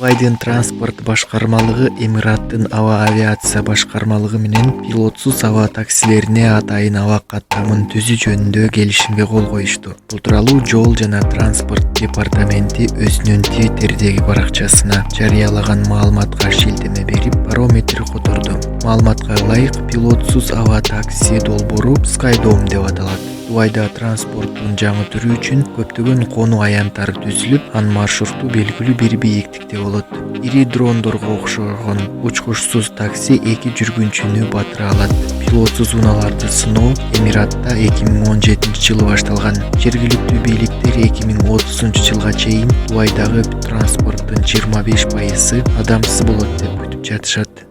Дубайдын транспорт башкармалыгы Эмираттын аба авиация башкармалыгы менен пилотсуз аба таксилерине атайын аба каттамын түзүү жөнүндө келишимге кол коюшту. Бул тууралуу Жол жана транспорт департаменти өзүнүн Twitterдеги баракчасына жарыялаган маалыматка шилтеме берип, барометр которду. Маалыматка ылайык, пилотсуз аба такси долбоору Skydome деп аталат. Дубайда транспорттун жаңы түрү үчүн көптөгөн конуу аянттары түзүлүп, анын маршруту белгилүү бир бийиктикте болот. Ири дрондорго окшогон учкучсуз такси 2 жүргүнчүнү батыра алат. Пилотсуз унааларды сыноо Эмиратта 2017 жылы башталган. Жергиликтүү бийликтер 2030 жылга чейин Дубайдагы транспорттун 25% адамсыз болот деп күтүп жатышат.